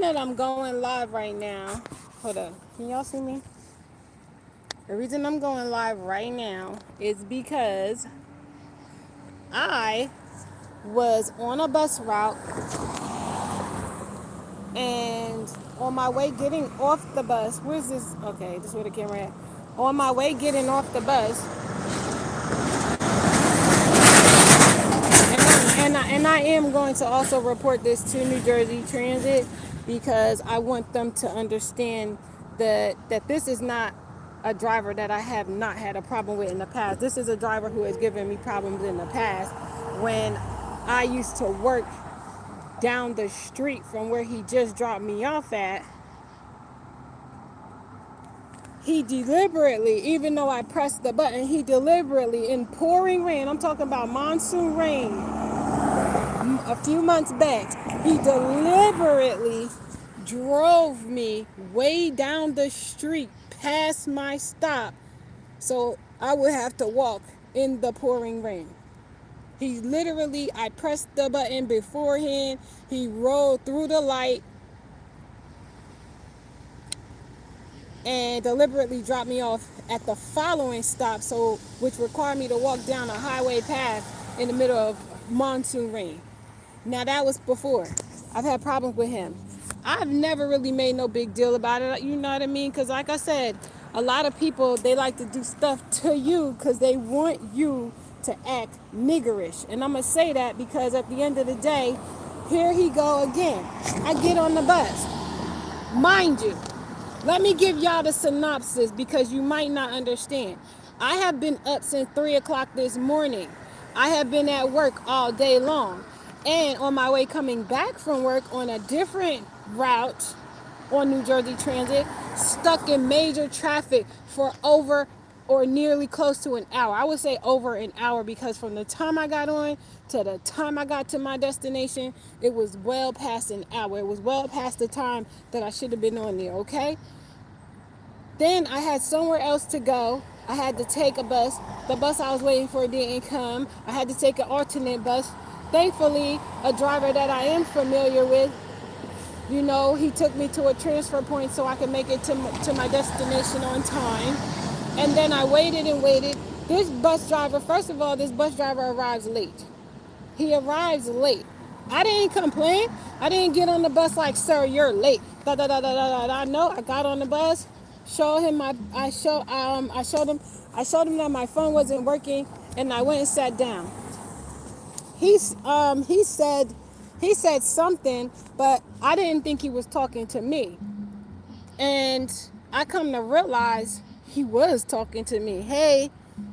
that I'm going live right now, hold up, can y'all see me? The reason I'm going live right now is because I was on a bus route and on my way getting off the bus, where's this? Okay, this is where the camera at. On my way getting off the bus, and I am going to also report this to New Jersey Transit because I want them to understand that this is not a driver that I have not had a problem with in the past. This is a driver who has given me problems in the past when I used to work down the street from where he just dropped me off at. He deliberately, even though I pressed the button, he deliberately, in pouring rain, I'm talking about monsoon rain, a few months back, he deliberately drove me way down the street past my stop so I would have to walk in the pouring rain. He literally, I pressed the button beforehand, he rolled through the light and deliberately dropped me off at the following stop, so which required me to walk down a highway path in the middle of monsoon rain. Now that was before. I've had problems with him. I've never really made no big deal about it, you know what I mean? Because like I said, a lot of people, they like to do stuff to you because they want you to act niggerish. And I'm going to say that because at the end of the day, here he go again. I get on the bus. Mind you, let me give y'all the synopsis because you might not understand. I have been up since 3 o'clock this morning. I have been at work all day long. And on my way coming back from work on a different route on New Jersey Transit, stuck in major traffic for over or nearly close to an hour. I would say over an hour because from the time I got on to the time I got to my destination, it was well past an hour. It was well past the time that I should have been on there, okay? Then I had somewhere else to go. I had to take a bus. The bus I was waiting for didn't come. I had to take an alternate bus. Thankfully, a driver that I am familiar with, you know, he took me to a transfer point so I could make it to my destination on time. And then I waited and waited. This bus driver, first of all, this bus driver arrives late. He arrives late. I didn't complain. I didn't get on the bus like, sir, you're late. Da da da da da da. No, I got on the bus. Showed him I showed him that my phone wasn't working, and I went and sat down. He said something, but I didn't think he was talking to me. And I come to realize he was talking to me. Hey,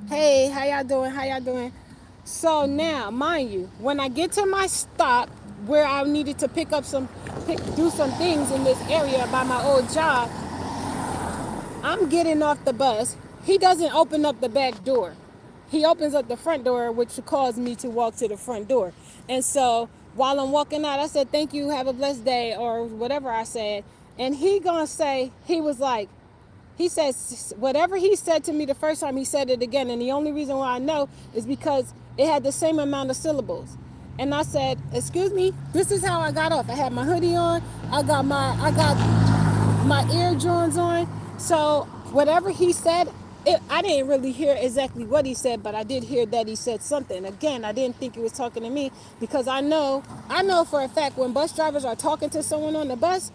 how y'all doing? How y'all doing? So now, mind you, when I get to my stop where I needed to do some things in this area by my old job, I'm getting off the bus. He doesn't open up the back door. He opens up the front door, which caused me to walk to the front door. And so while I'm walking out, I said, thank you, have a blessed day, or whatever I said. And he gonna say, he was like, he says, whatever he said to me the first time, he said it again. And the only reason why I know is because it had the same amount of syllables. And I said, excuse me, this is how I got off. I had my hoodie on. I got my ear joins on. So whatever he said, I didn't really hear exactly what he said, but I did hear that he said something. Again, I didn't think he was talking to me because I know for a fact when bus drivers are talking to someone on the bus,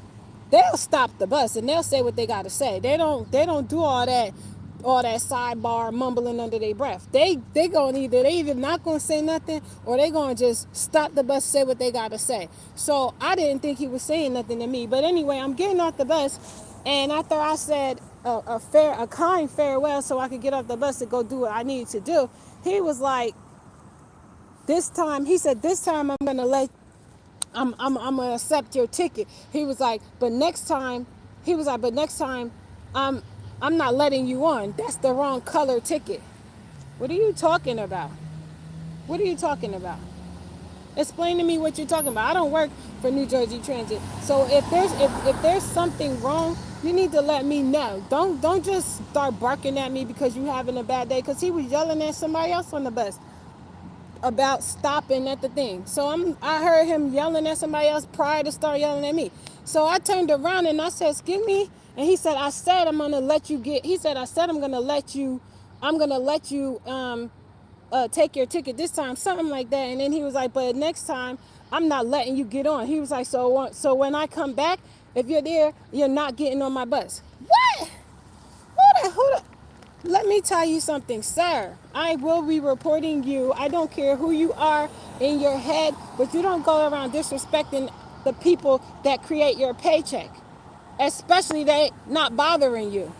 they'll stop the bus and they'll say what they got to say. They don't do all that sidebar mumbling under their breath. They either not gonna say nothing or they gonna just stop the bus, say what they gotta say. So I didn't think he was saying nothing to me. But anyway, I'm getting off the bus, and after I said a kind farewell so I could get off the bus to go do what I needed to do, he was like, this time I'm gonna accept your ticket. He was like, but next time, I'm not letting you on. That's the wrong color ticket. What are you talking about? What are you talking about? Explain to me what you're talking about. I don't work for New Jersey Transit. So if there's something wrong, you need to let me know. Don't just start barking at me because you're having a bad day. Because he was yelling at somebody else on the bus about stopping at the thing. So I heard him yelling at somebody else prior to start yelling at me. So I turned around and I said, excuse me? And he said, I said I'm gonna let you get, he said, I said I'm gonna let you take your ticket this time, something like that. And then he was like, but next time I'm not letting you get on. He was like, so when I come back, if you're there, you're not getting on my bus. What? Who the? Let me tell you something, sir. I will be reporting you. I don't care who you are in your head, but you don't go around disrespecting the people that create your paycheck, especially they not bothering you,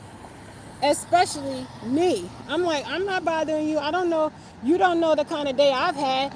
especially me. I'm like, I'm not bothering you. I don't know. You don't know the kind of day I've had,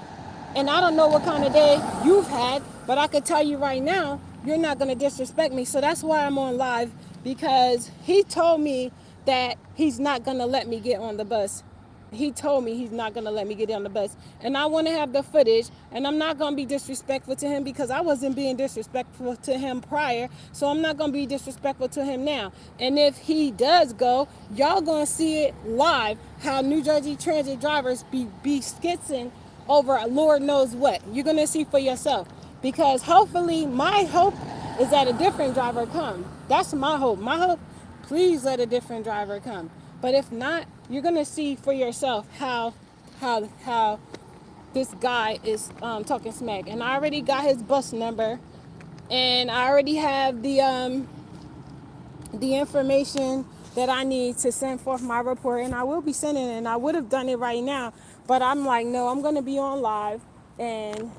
and I don't know what kind of day you've had, but I could tell you right now, you're not going to disrespect me. So that's why I'm on live, because he told me that he's not going to let me get on the bus. He told me he's not going to let me get on the bus. And I want to have the footage, and I'm not going to be disrespectful to him because I wasn't being disrespectful to him prior. So I'm not going to be disrespectful to him now. And if he does go, y'all going to see it live how New Jersey Transit drivers be skitzing over Lord knows what. You're going to see for yourself. Because hopefully, my hope is that a different driver come. That's my hope. My hope, please let a different driver come. But if not, you're going to see for yourself how this guy is talking smack. And I already got his bus number. And I already have the information that I need to send forth my report, and I will be sending it, and I would have done it right now, but I'm like, no, I'm going to be on live, and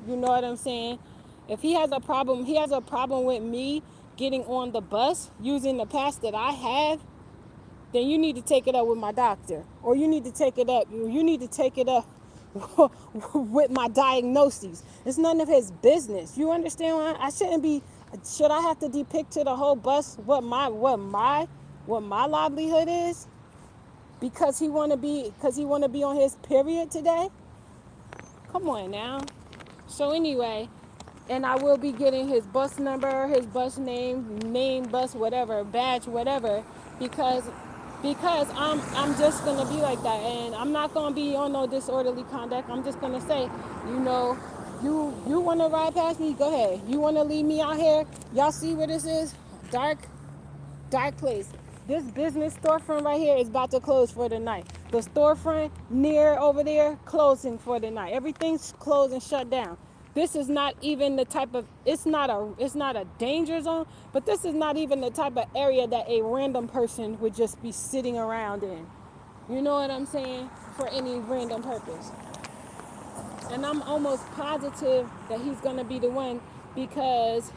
you know what I'm saying? If he has a problem with me getting on the bus using the pass that I have, then you need to take it up with my doctor, or you need to take it up with my diagnoses. It's none of his business. You understand what I shouldn't be? Should I have to depict to the whole bus what my livelihood is because he want to be on his period today? Come on now. So anyway, and I will be getting his bus number, his bus name, bus, whatever, badge, whatever, because I'm just gonna be like that, and I'm not gonna be on no disorderly conduct. I'm just gonna say, you know, you wanna ride past me, go ahead. You wanna leave me out here? Y'all see where this is? Dark place. This business storefront right here is about to close for the night. The storefront near over there closing for the night. Everything's closed and shut down. This is not even the type of it's not a danger zone, but this is not even the type of area that a random person would just be sitting around in. You know what I'm saying? For any random purpose. And I'm almost positive that he's gonna be the one because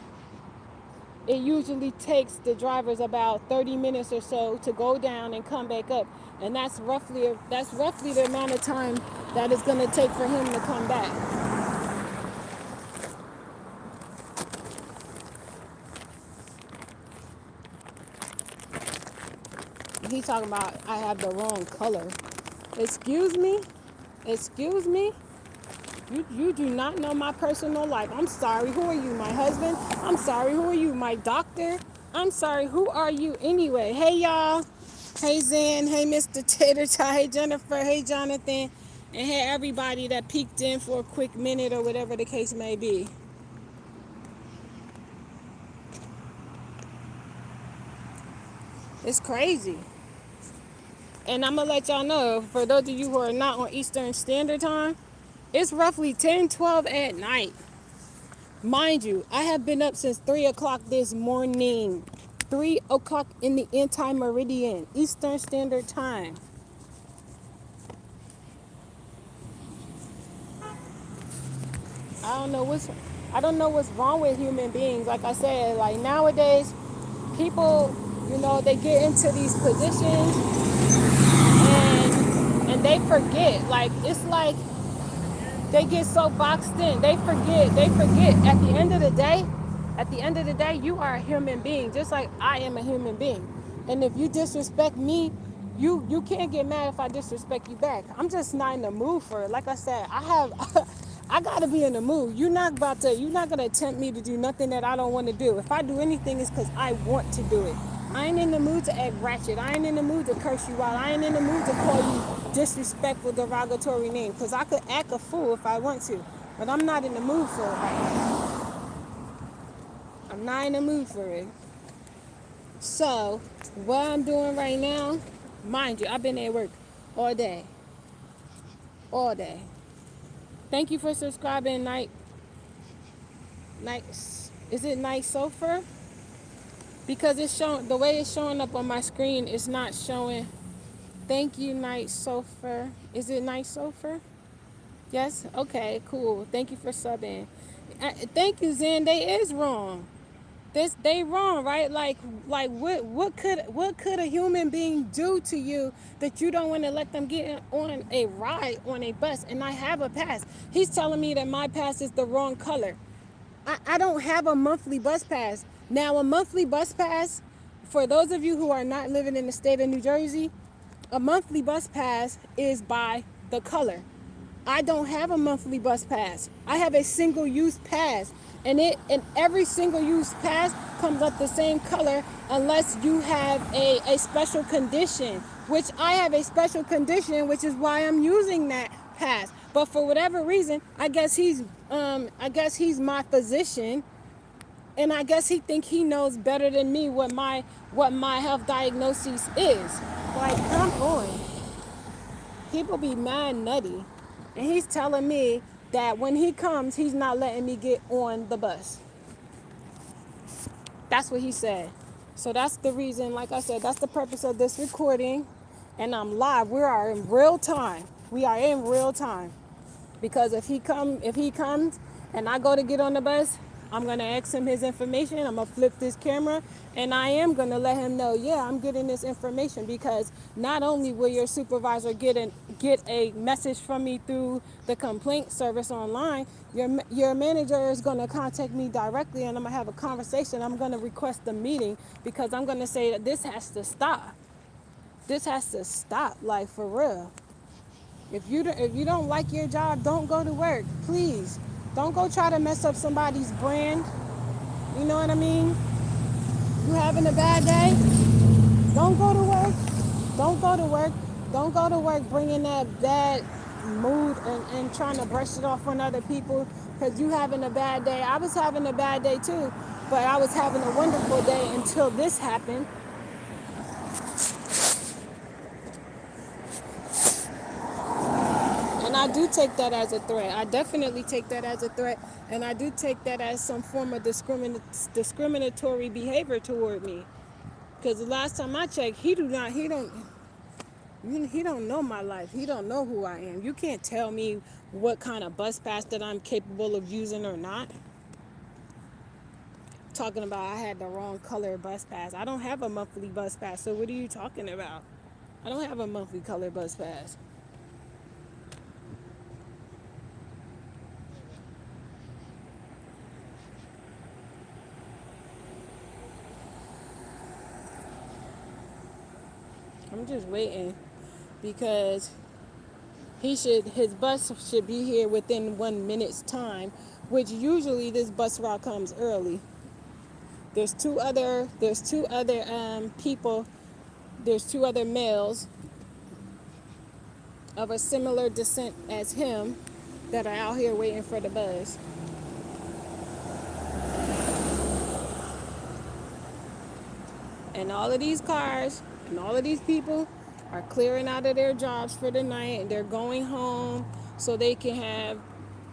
it usually takes the drivers about 30 minutes or so to go down and come back up, and that's roughly the amount of time that it's going to take for him to come back. He's talking about I have the wrong color. Excuse me. You do not know my personal life. I'm sorry. Who are you, my husband? I'm sorry. Who are you, my doctor? I'm sorry. Who are you anyway? Hey, y'all. Hey, Zen. Hey, Mr. Tater Tot. Hey, Jennifer. Hey, Jonathan. And hey, everybody that peeked in for a quick minute or whatever the case may be. It's crazy. And I'm going to let y'all know, for those of you who are not on Eastern Standard Time, it's roughly 10:12 at night. Mind you, I have been up since 3 o'clock this morning. 3 o'clock in the anti-meridian, Eastern Standard Time. I don't know what's wrong with human beings. Like I said, like nowadays, people, they get into these positions and they forget. Like it's like they get so boxed in. They forget. At the end of the day, you are a human being, just like I am a human being. And if you disrespect me, you can't get mad if I disrespect you back. I'm just not in the mood for it. Like I said, I gotta be in the mood. You're not gonna tempt me to do nothing that I don't want to do. If I do anything, it's because I want to do it. I ain't in the mood to act ratchet. I ain't in the mood to curse you out. I ain't in the mood to call you disrespectful, derogatory names. Because I could act a fool if I want to. But I'm not in the mood for it right now. I'm not in the mood for it. So, what I'm doing right now, mind you, I've been at work all day. All day. Thank you for subscribing, Night. Is it Night Sofer? Because it's showing, the way it's showing up on my screen, it's not showing. Thank you, Night Sofer. Is it Night Sofer? Yes? Okay, cool. Thank you for subbing. Thank you, Zen. They is wrong. They wrong, right? Like what could a human being do to you that you don't want to let them get on a ride on a bus? And I have a pass. He's telling me that my pass is the wrong color. I don't have a monthly bus pass. Now, a monthly bus pass, for those of you who are not living in the state of New Jersey, a monthly bus pass is by the color. I don't have a monthly bus pass. I have a single use pass. And every single use pass comes up the same color unless you have a special condition, which I have a special condition, which is why I'm using that pass. But for whatever reason, I guess he's my physician, and I guess he think he knows better than me what my health diagnosis is. Like, come on. People be mad nutty. And he's telling me that when he comes, he's not letting me get on the bus. That's what he said. So that's the reason, like I said, that's the purpose of this recording. And I'm live. We are in real time. We are in real time. Because if he comes and I go to get on the bus, I'm gonna ask him his information. I'm gonna flip this camera, and I am gonna let him know, yeah, I'm getting this information, because not only will your supervisor get a message from me through the complaint service online, your manager is gonna contact me directly, and I'm gonna have a conversation. I'm gonna request a meeting, because I'm gonna say that this has to stop. This has to stop, like, for real. If you don't like your job, don't go to work. Please. Don't go try to mess up somebody's brand. You know what I mean? You having a bad day? Don't go to work. Don't go to work. Don't go to work bringing that bad mood and trying to brush it off on other people because you having a bad day. I was having a bad day too, but I was having a wonderful day until this happened. And I do take that as a threat. I definitely take that as a threat. And I do take that as some form of discriminatory behavior toward me. Because the last time I checked, he don't know my life. He don't know who I am. You can't tell me what kind of bus pass that I'm capable of using or not. Talking about I had the wrong color bus pass. I don't have a monthly bus pass. So what are you talking about? I don't have a monthly color bus pass. I'm just waiting because his bus should be here within 1 minute's time, which usually this bus route comes early. People. There's two other males of a similar descent as him that are out here waiting for the bus. And all of these cars and all of these people are clearing out of their jobs for the night, and they're going home so they can have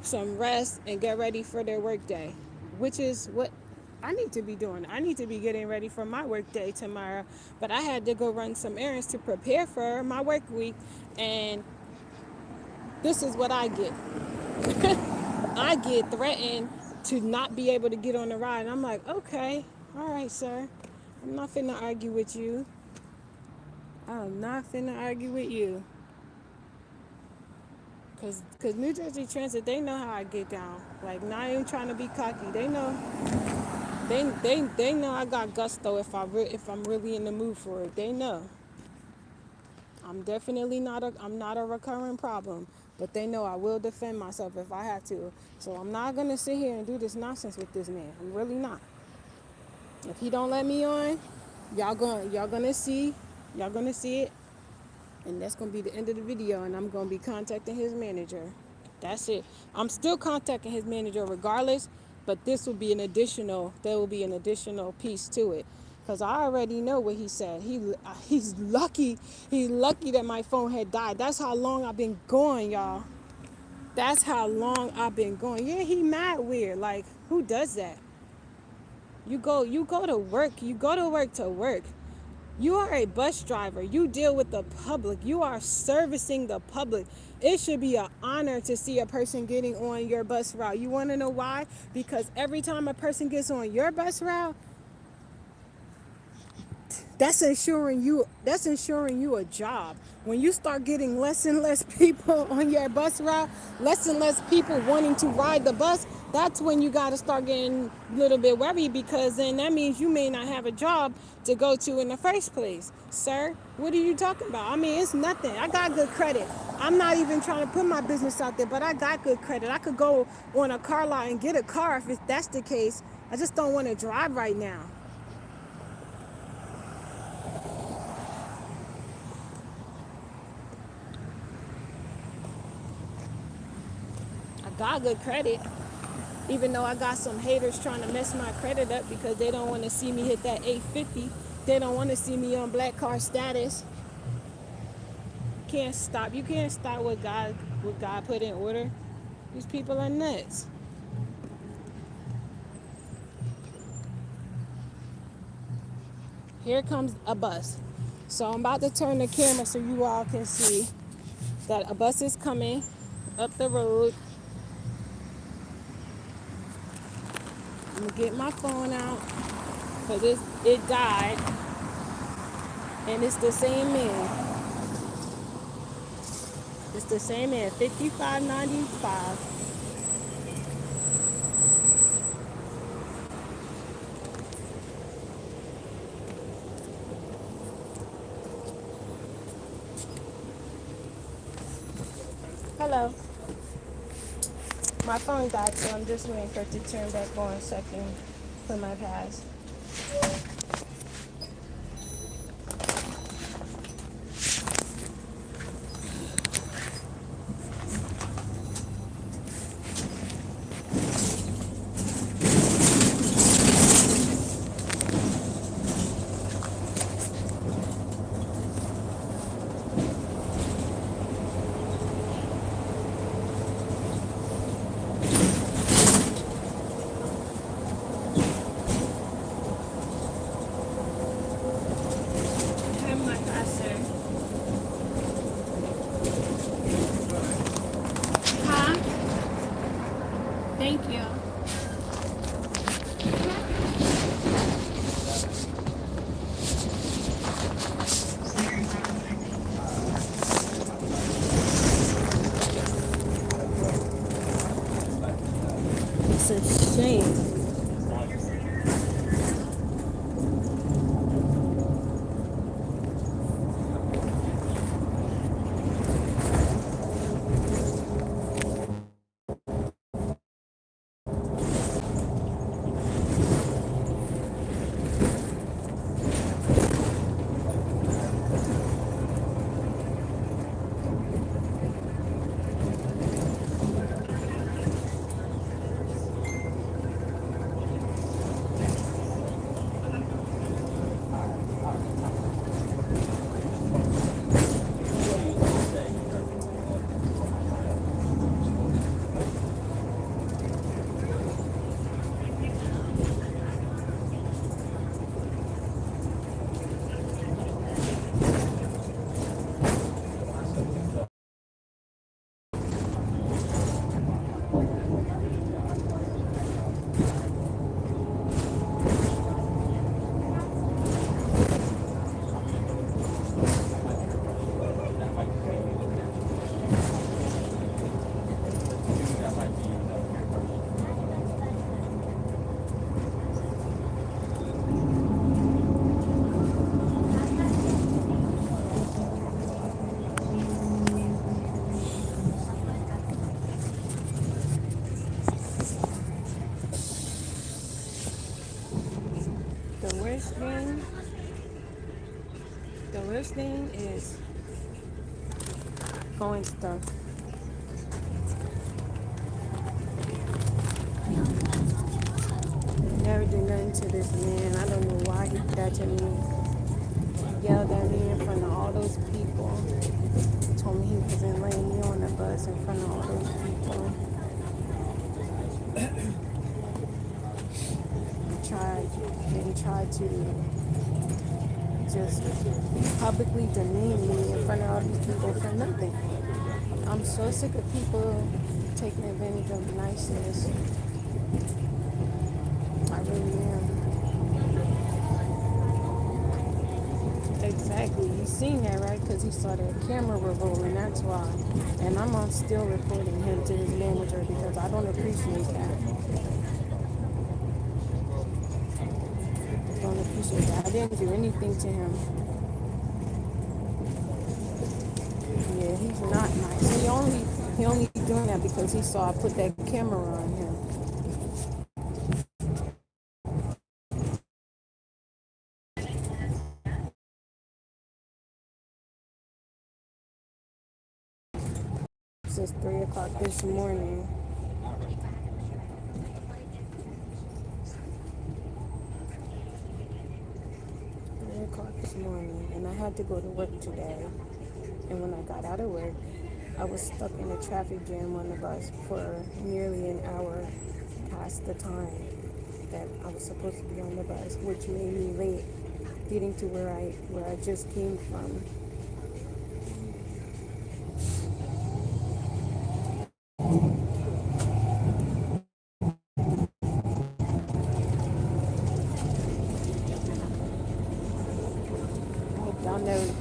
some rest and get ready for their work day, which is what I need to be doing. I need to be getting ready for my work day tomorrow, but I had to go run some errands to prepare for my work week, and this is what I get. I get threatened to not be able to get on the ride. And I'm like, okay, all right, sir. I'm not finna argue with you. I'm not finna argue with you. Cause New Jersey Transit, they know how I get down. Like, not even trying to be cocky. They know. They know I got gusto if I'm really in the mood for it. They know. I'm definitely I'm not a recurring problem, but they know I will defend myself if I have to. So I'm not gonna sit here and do this nonsense with this man. I'm really not. If he don't let me on, y'all gonna see it, and that's gonna be the end of the video. And I'm gonna be contacting his manager. That's it. I'm still contacting his manager regardless, But this will be an additional, there will be an additional piece to it. Because I already know what he said. He's lucky. He's lucky that my phone had died. That's how long I've been going, y'all. That's how long I've been going. Yeah, he mad weird. Like, who does that? You go to work. You go to work to work. You are a bus driver. You deal with the public. You are servicing the public. It should be an honor to see a person getting on your bus route. You want to know why? Because every time a person gets on your bus route, that's ensuring you a job. When you start getting less and less people on your bus route, less and less people wanting to ride the bus, that's when you got to start getting a little bit worried, because then that means you may not have a job to go to in the first place. Sir, what are you talking about? I mean, it's nothing. I got good credit. I'm not even trying to put my business out there, but I got good credit. I could go on a car lot and get a car if that's the case. I just don't want to drive right now. I got good credit, even though I got some haters trying to mess my credit up because they don't want to see me hit that 850. They don't want to see me on black car status. Can't stop. You can't stop what God put in order. These people are nuts. Here comes a bus. So I'm about to turn the camera so you all can see that a bus is coming up the road. I'm gonna get my phone out because it died, and it's the same man. It's the same man. 5595. Hello. My phone died, so I'm just waiting for it to turn back on so I can put my pass. Have my pass, sir. Huh? Thank you. It's a shame. The worst thing, the worst thing is going stuff. never do nothing to this man. I don't know why he did that to me. He yelled at me in front of all those people. Told me he wasn't laying me on the bus in front of all those people. He tried to just publicly demean me in front of all these people for nothing. I'm so sick of people taking advantage of niceness. I really am. Exactly. You seen that, right? Because he saw the camera were rolling. That's why. And I'm on still recording him to his manager because I don't appreciate that. I don't appreciate that. I didn't do anything to him. Yeah, he's not nice. He only doing that because he saw I put that camera on him. Since 3 o'clock this morning. 3 o'clock this morning, and I had to go to work today. And when I got out of work, I was stuck in a traffic jam on the bus for nearly an hour past the time that I was supposed to be on the bus, which made me late getting to where I just came from.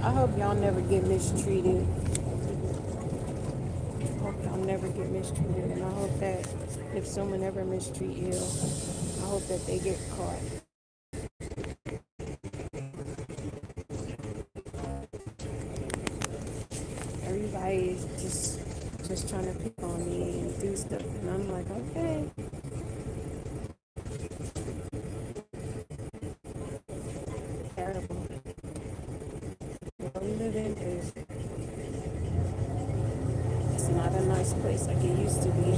I hope y'all never get mistreated. I hope y'all never get mistreated, and I hope that if someone ever mistreat you, I hope that they get caught. Everybody is just trying to pick on me and do stuff, and I'm like, okay. Terrible. What we live in is it's not a nice place like it used to be.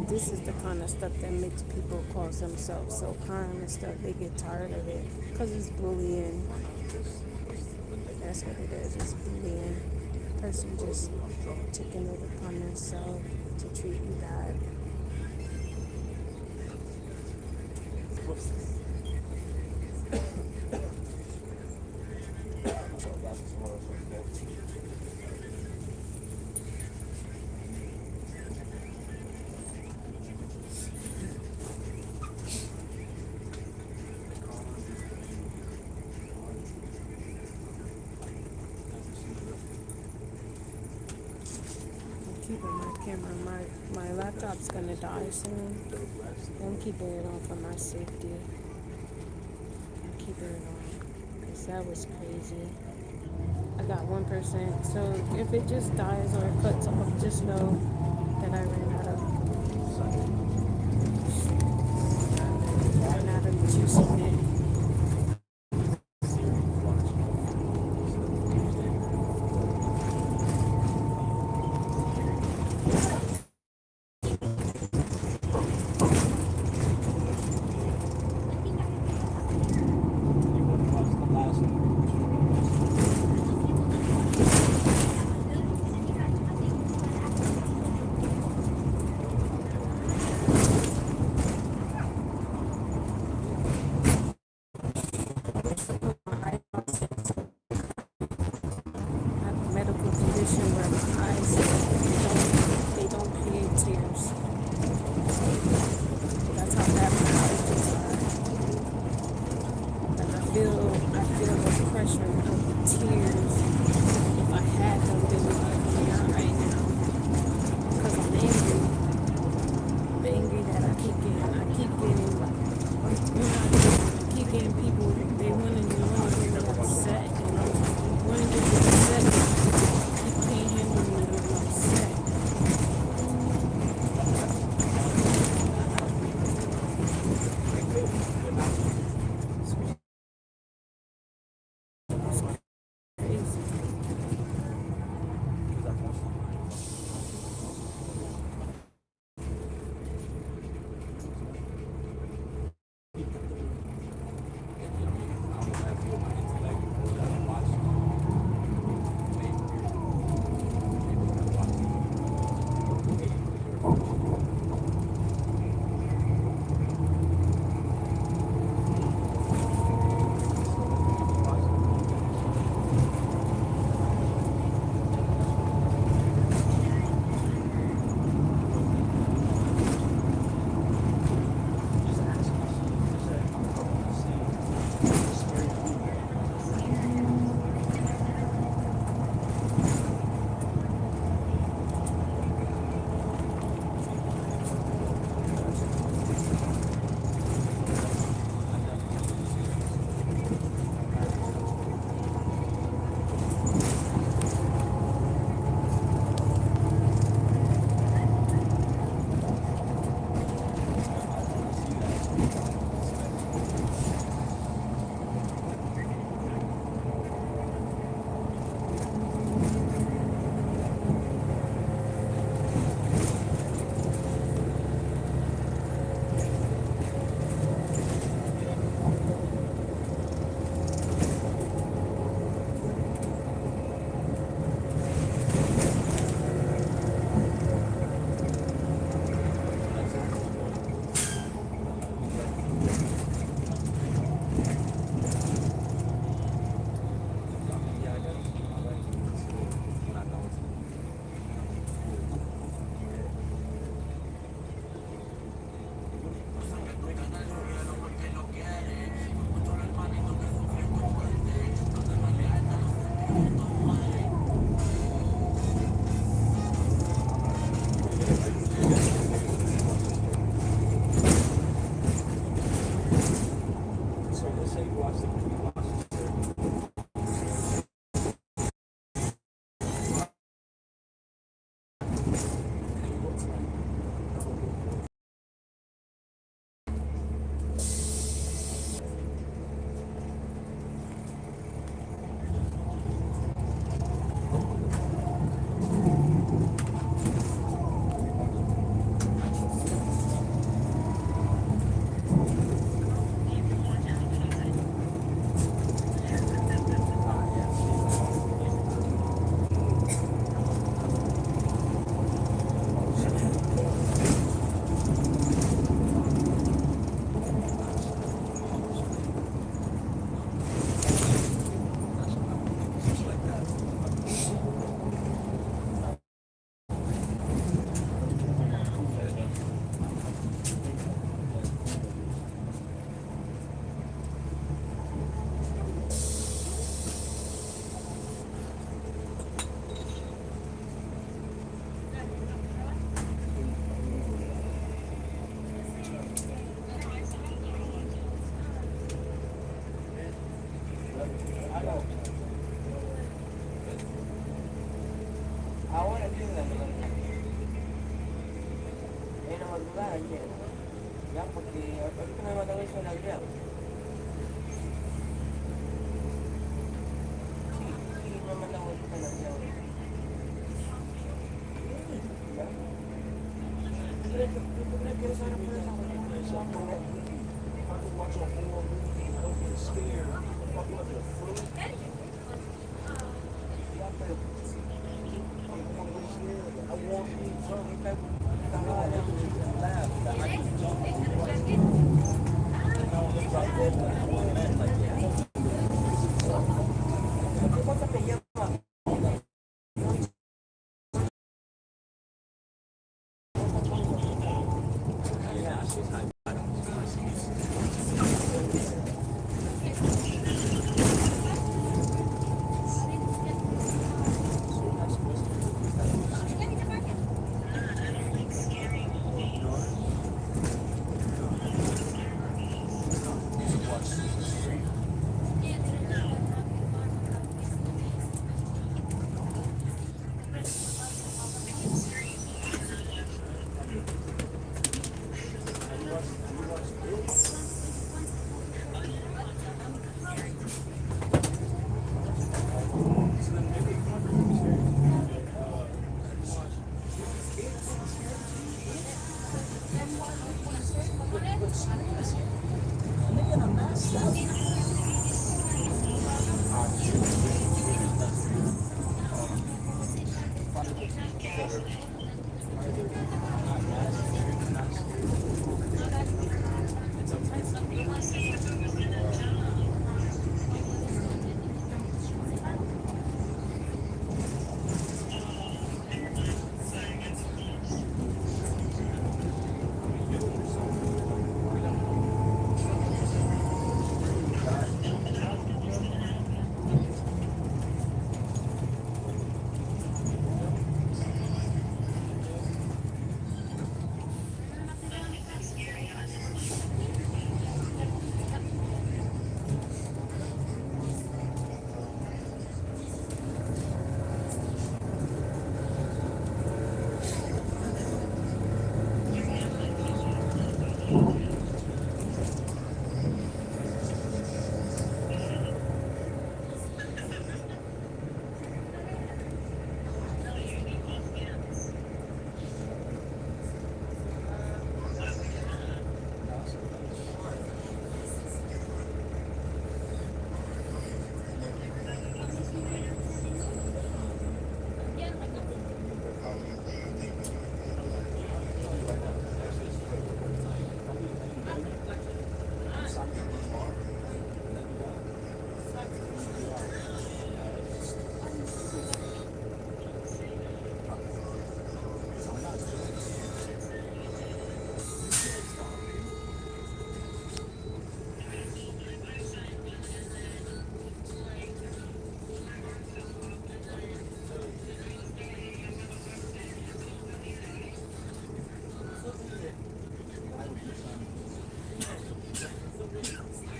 This is the kind of stuff that makes people call themselves so kind and stuff. They get tired of it because it's bullying. That's what it is. It's bullying. Person just taking it upon themselves to treat you bad. Keeping my camera, my laptop's gonna die soon. I'm keeping it on for my safety. I'm keeping it on because that was crazy. I got 1%, so if it just dies or it cuts off, just know that I ran out of juice in it. feel the pressure of the tears. If I had them, they would be coming out right now. Because I'm angry. I'm angry that I keep getting people, they want to get me upset. And I'm like, you want to get me upset, but you can't handle me when I'm upset. Crazy.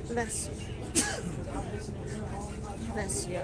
Bless you. Bless you.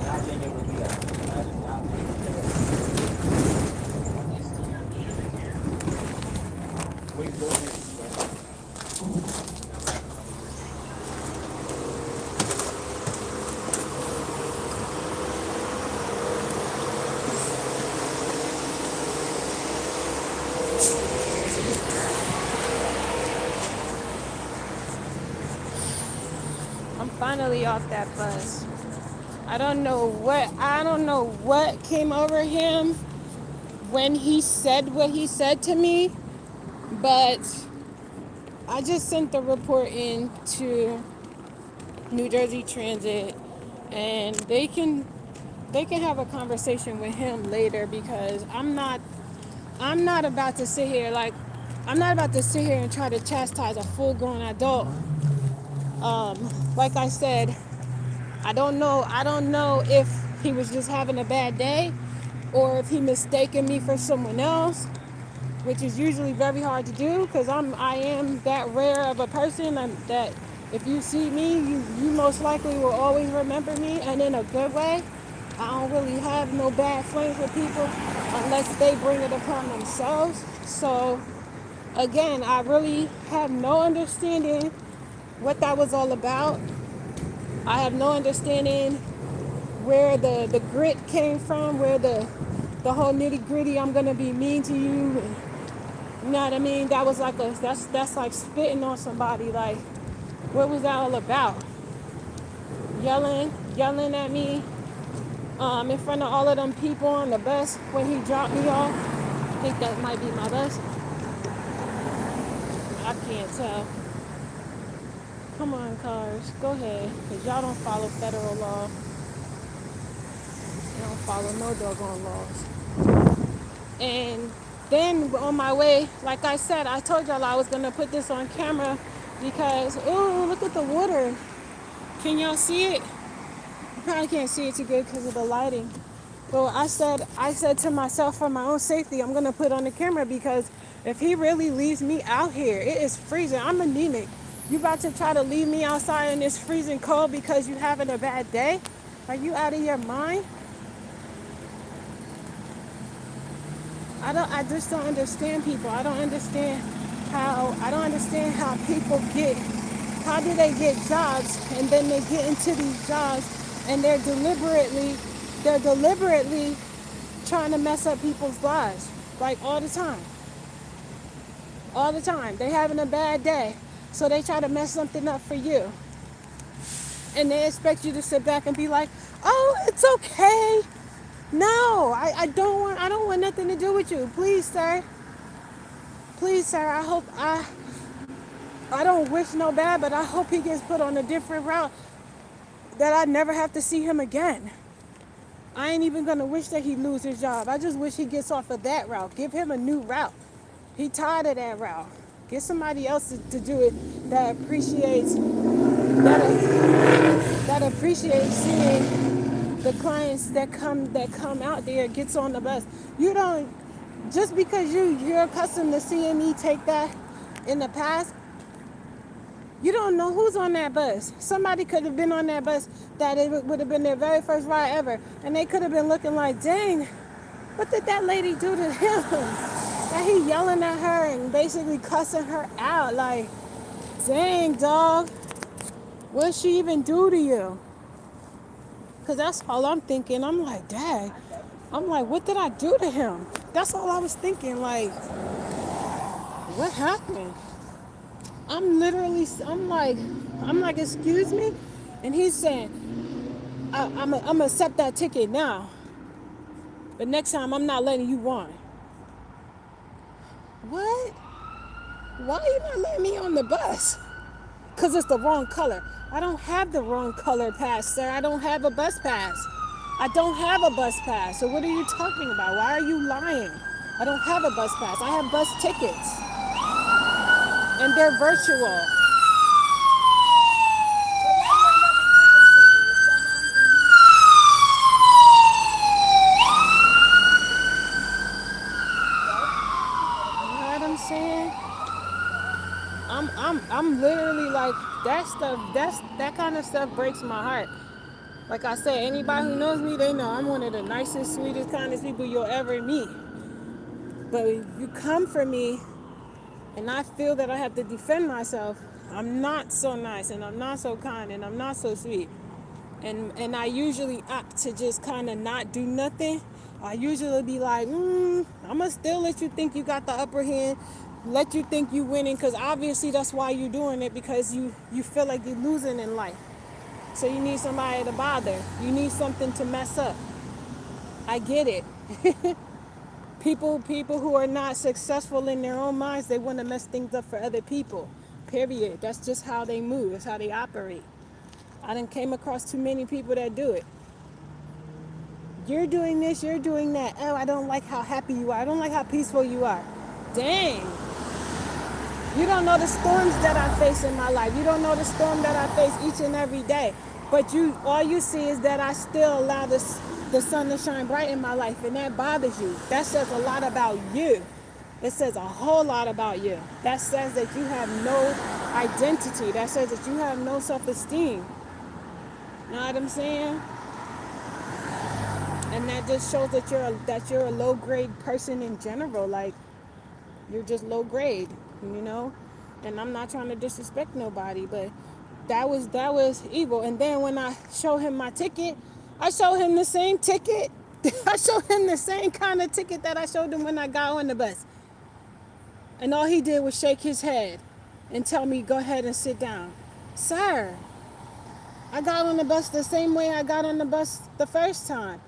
I didn't know that was gonna stop. I'm finally off that bus. I don't know what came over him when he said what he said to me, but I just sent the report in to New Jersey Transit, and they can have a conversation with him later, because I'm not about to sit here and try to chastise a full-grown adult. Like I said, I don't know if he was just having a bad day, or if he mistaken me for someone else, which is usually very hard to do, because I am that rare of a person, that if you see me, you most likely will always remember me, and in a good way. I don't really have no bad feelings with people unless they bring it upon themselves. So again, I really have no understanding what that was all about. I have no understanding where the grit came from, where the whole nitty gritty, I'm gonna be mean to you. And, you know what I mean? That was like that's like spitting on somebody. Like, what was that all about? Yelling at me in front of all of them people on the bus when he dropped me off. I think that might be my bus. I can't tell. Come on, cars, go ahead, because y'all don't follow federal law. You don't follow no doggone laws. And then on my way, like I said, I told y'all I was gonna put this on camera because, oh, look at the water. Can y'all see it? You probably can't see it too good because of the lighting. But I said to myself, for my own safety, I'm gonna put on the camera, because if he really leaves me out here, it is freezing. I'm anemic. You about to try to leave me outside in this freezing cold because you having a bad day? Are you out of your mind? I just don't understand people. I don't understand how people how do they get jobs, and then they get into these jobs, and they're deliberately trying to mess up people's lives, like all the time. All the time. They having a bad day, so they try to mess something up for you. And they expect you to sit back and be like, oh, it's okay. No, I don't want nothing to do with you. Please, sir. Please, sir, I don't wish no bad, but I hope he gets put on a different route, that I never have to see him again. I ain't even gonna wish that he lose his job. I just wish he gets off of that route. Give him a new route. He tired of that route. Get somebody else to do it that appreciates seeing the clients that come out there, gets on the bus. You don't Just because you're accustomed to seeing me take that in the past, you don't know who's on that bus. Somebody could have been on that bus that it would have been their very first ride ever, and they could have been looking like, dang, what did that lady do to him? That he yelling at her and basically cussing her out, like, dang, dog, what she even do to you? Because that's all I'm thinking. I'm like, dang, I'm like, what did I do to him? That's all I was thinking. Like, what happened? I'm like, excuse me? And he's saying, I'm going to accept that ticket now. But next time, I'm not letting you on. What? Why are you not letting me on the bus? Because it's the wrong color. I don't have the wrong color pass, sir. I don't have a bus pass. I don't have a bus pass. So what are you talking about? Why are you lying? I don't have a bus pass. I have bus tickets. And they're virtual. You know what I'm saying? I'm literally like, that kind of stuff breaks my heart. Like I said, anybody who knows me, they know I'm one of the nicest, sweetest, kindest people you'll ever meet. But if you come for me and I feel that I have to defend myself, I'm not so nice and I'm not so kind and I'm not so sweet. And I usually opt to just kind of not do nothing. I usually be like, I'm going to still let you think you got the upper hand, let you think you winning, because obviously that's why you're doing it, because you feel like you're losing in life. So you need somebody to bother. You need something to mess up. I get it. People who are not successful in their own minds, they want to mess things up for other people. Period. That's just how they move. That's how they operate. I done came across too many people that do it. You're doing this, you're doing that. Oh, I don't like how happy you are. I don't like how peaceful you are. Dang. You don't know the storms that I face in my life. You don't know the storm that I face each and every day. But all you see is that I still allow the sun to shine bright in my life, and that bothers you. That says a lot about you. It says a whole lot about you. That says that you have no identity. That says that you have no self-esteem. You know what I'm saying? And that just shows that you're a low grade person in general. Like, you're just low grade, you know. And I'm not trying to disrespect nobody, but that was evil. And then when I show him my ticket, I show him the same ticket. I show him the same kind of ticket that I showed him when I got on the bus. And all he did was shake his head and tell me, go ahead and sit down. Sir, I got on the bus the same way I got on the bus the first time.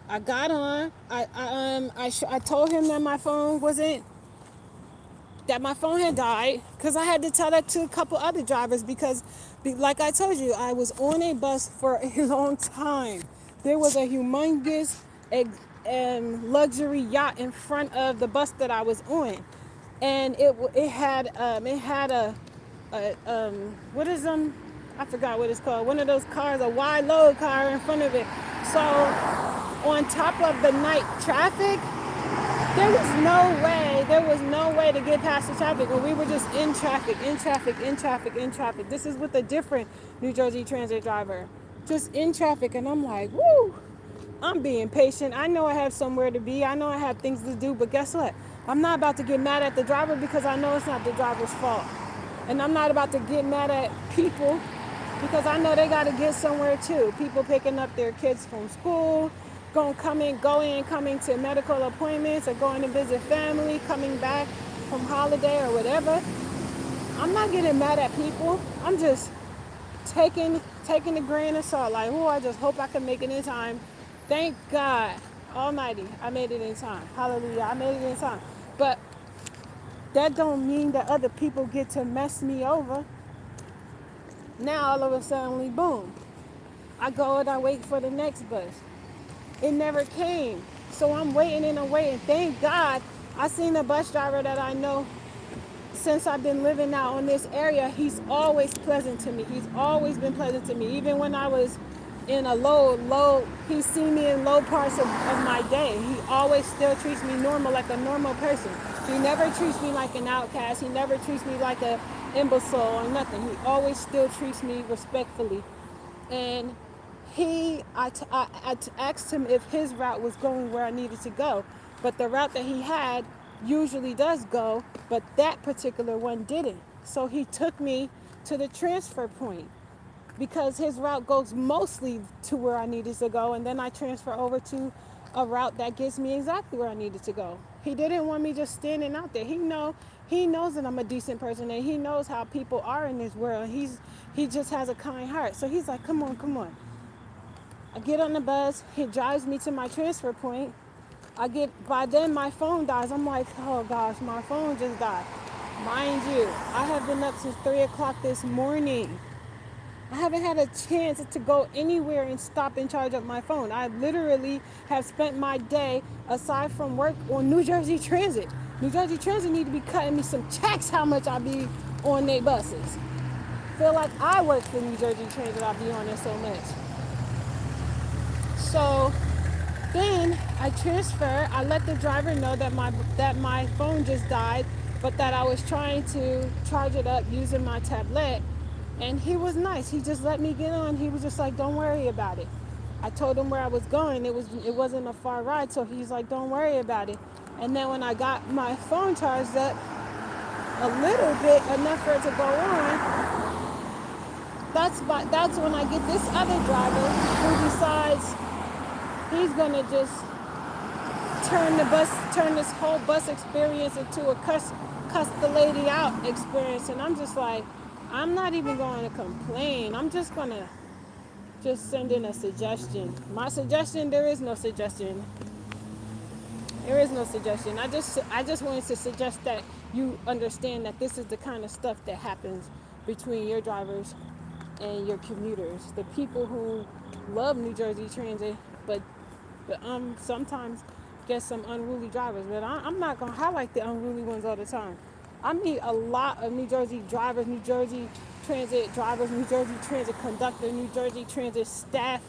I got on. I told him that my phone had died, because I had to tell that to a couple other drivers, because like I told you, I was on a bus for a long time. There was a humongous luxury yacht in front of the bus that I was on, and it had what is I forgot what it's called, one of those cars, a wide load car in front of it. So on top of the night traffic, there was no way to get past the traffic, and we were just in traffic, in traffic, in traffic, in traffic. This is with a different New Jersey Transit driver, just in traffic. And I'm like, woo, I'm being patient. I know I have somewhere to be. I know I have things to do, but guess what? I'm not about to get mad at the driver, because I know it's not the driver's fault. And I'm not about to get mad at people, because I know they got to get somewhere too. People picking up their kids from school, coming to medical appointments, or going to visit family, coming back from holiday or whatever. I'm not getting mad at people. I'm just taking a grain of salt. Like, oh, I just hope I can make it in time. Thank God Almighty, I made it in time. Hallelujah, I made it in time. But that don't mean that other people get to mess me over. Now all of a sudden, boom, I go and I wait for the next bus. It never came. So I'm waiting and I'm waiting. Thank God I seen a bus driver that I know since I've been living out on this area. He's always pleasant to me. He's always been pleasant to me. Even when I was in a low, he's seen me in low parts of my day. He always still treats me normal, like a normal person. He never treats me like an outcast. He never treats me like a imbecile or nothing. He always still treats me respectfully. And I asked him if his route was going where I needed to go, but the route that he had usually does go, but that particular one didn't. So he took me to the transfer point. because his route goes mostly to where I needed to go, and then I transfer over to a route that gets me exactly where I needed to go. He didn't want me just standing out there. He knows that I'm a decent person, and he knows how people are in this world. He just has a kind heart. So he's like, come on, come on. I get on the bus. He drives me to my transfer point. By then my phone dies. I'm like, oh gosh, my phone just died. Mind you, I have been up since 3 o'clock this morning. I haven't had a chance to go anywhere and stop and charge up my phone. I literally have spent my day, aside from work, on New Jersey Transit. New Jersey Transit need to be cutting me some checks how much I be on their buses. Feel like I work for New Jersey Transit, I be on there so much. So then I transfer. I let the driver know that my phone just died, but that I was trying to charge it up using my tablet. And he was nice. He just let me get on. He was just like, "Don't worry about it." I told him where I was going. It wasn't a far ride, so he's like, "Don't worry about it." And then when I got my phone charged up a little bit, enough for it to go on, that's when I get this other driver who decides he's gonna just turn this whole bus experience into a cuss the lady out experience. And I'm just like, I'm not even going to complain. I'm just gonna just send in a suggestion. My suggestion, there is no suggestion. There is no suggestion. I just wanted to suggest that you understand that this is the kind of stuff that happens between your drivers and your commuters. The people who love New Jersey Transit, but sometimes get some unruly drivers. But I'm not gonna highlight the unruly ones all the time. I meet a lot of New Jersey drivers, New Jersey Transit drivers, New Jersey Transit conductor, New Jersey Transit staff,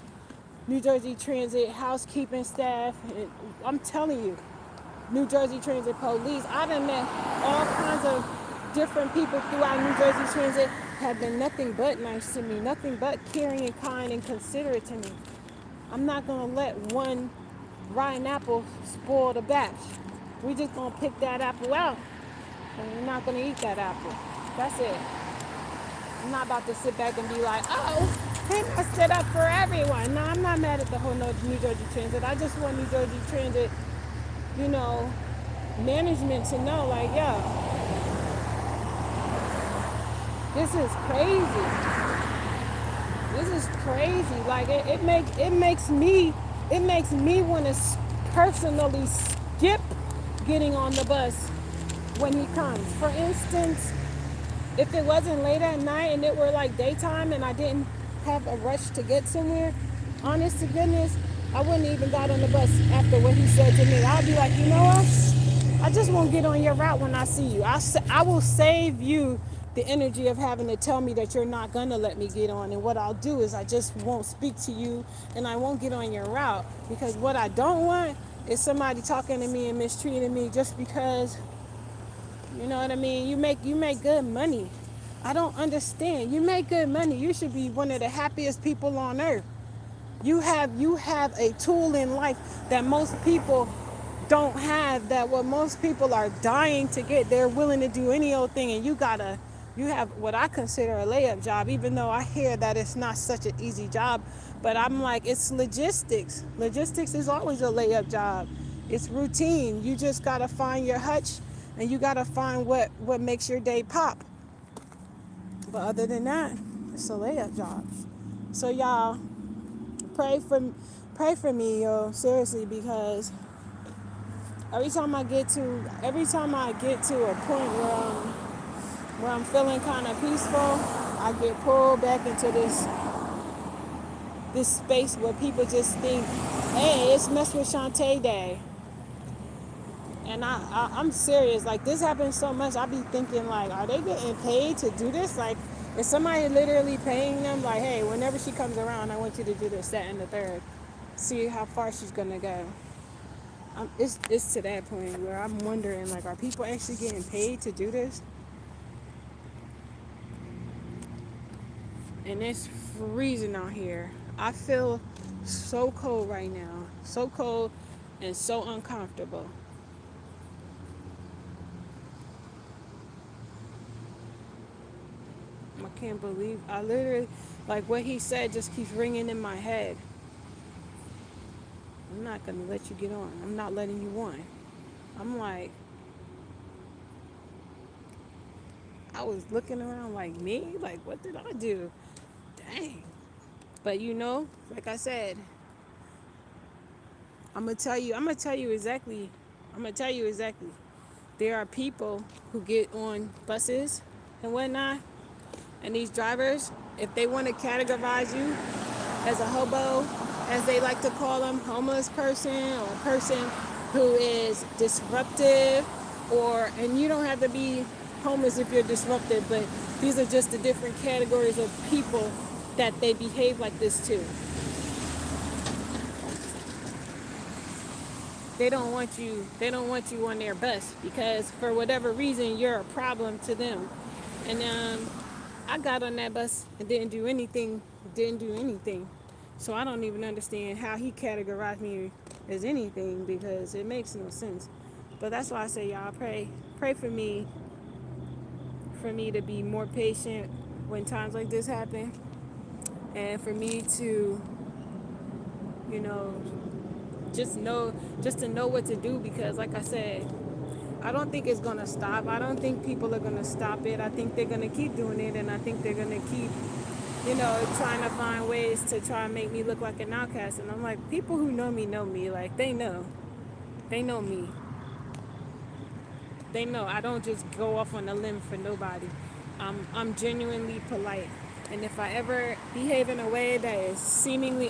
New Jersey Transit housekeeping staff. And I'm telling you, New Jersey Transit police. I done met all kinds of different people throughout New Jersey Transit, have been nothing but nice to me, nothing but caring and kind and considerate to me. I'm not gonna let one rotten apple spoil the batch. We just gonna pick that apple out, and we're not gonna eat that apple. That's it. I'm not about to sit back and be like, oh, they messed it up for everyone. No, I'm not mad at the whole New Jersey Transit. I just want New Jersey Transit, you know, management to know, like, yo, this is crazy. This is crazy. Like it makes me want to personally skip getting on the bus when he comes. For instance, if it wasn't late at night and it were like daytime and I didn't have a rush to get somewhere, honest to goodness, I wouldn't even got on the bus after what he said to me. I'll be like, you know what? I just won't get on your route when I see you. I will save you the energy of having to tell me that you're not going to let me get on. And what I'll do is I just won't speak to you and I won't get on your route. Because what I don't want is somebody talking to me and mistreating me just because, you know what I mean? You make good money. I don't understand. You make good money. You should be one of the happiest people on earth. You have a tool in life that most people don't have, that what most people are dying to get. They're willing to do any old thing, and you have what I consider a layup job, even though I hear that it's not such an easy job. But I'm like, it's logistics. Logistics is always a layup job. It's routine. You just gotta find your hutch, and you gotta find what makes your day pop. But other than that, it's a layup job. So y'all, pray for pray for me, yo, seriously, because every time I get to a point where I'm feeling kind of peaceful, I get pulled back into this space where people just think, hey, it's Mess with Shantae Day. And I'm serious. Like, this happens so much. I be thinking, like, are they getting paid to do this? Like, is somebody literally paying them? Like, hey, whenever she comes around, I want you to do this, that, and the third. See how far she's gonna go. It's to that point where I'm wondering, like, are people actually getting paid to do this? And it's freezing out here. I feel so cold right now. So cold and so uncomfortable. I can't believe I literally Like what he said just keeps ringing in my head. I'm not gonna let you get on. I'm not letting you on. I'm like, I was looking around like, me? Like, what did I do? Dang. But like I said, I'm gonna tell you exactly. There are people who get on buses and whatnot, and these drivers, if they want to categorize you as a hobo, as they like to call them, homeless person or a person who is disruptive, and you don't have to be homeless if you're disruptive, but these are just the different categories of people that they behave like this to. They don't want you on their bus because for whatever reason you're a problem to them. And I got on that bus and didn't do anything. So I don't even understand how he categorized me as anything because it makes no sense. But that's why I say, y'all, pray for me to be more patient when times like this happen, and for me to, you know, just to know what to do, because like I said, I don't think it's gonna stop. I don't think people are gonna stop it. I think they're gonna keep doing it, and I think they're gonna keep, trying to find ways to try and make me look like an outcast. And I'm like, people who know me, like they know me. They know I don't just go off on a limb for nobody. I'm genuinely polite, and if I ever behave in a way that is seemingly